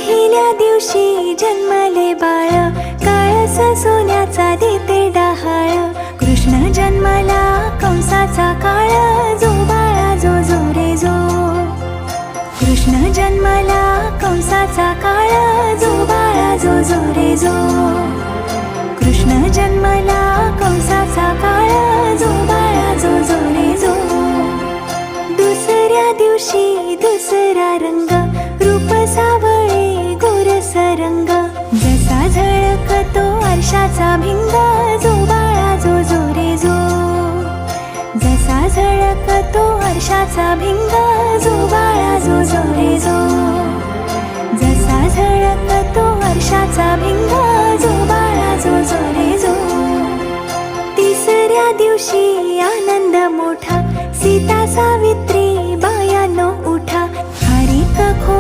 पहिल्या दिवशी जन्मले बाळ, काळस सोन्याचा देते डहाळ. कृष्ण जन्मला कंसाचा काळ, जो बाळा जो जो रे जो. कृष्ण जन्मला कंसाचा काळ, जो बाळा जो जो रे जो. कृष्ण जन्मला कंसाचा काळ, जो बाळा जो जो रे जो. दुसऱ्या दिवशी दुसरा रंग, रूप सावळे गोरस रंग. जसा झळकतो आरशाचा भिंग, जो बाळा जो जो रे जो. जसा झळकतो आरशाचा भिंग, जो बाळा जो जो रे जो. जसा झळकतो आरशाचा भिंग, जो बाळा जो जो रे जो. तिसऱ्या दिवशी आनंद मोठा, सीता सावित्री बायानो उठा. हरी कखो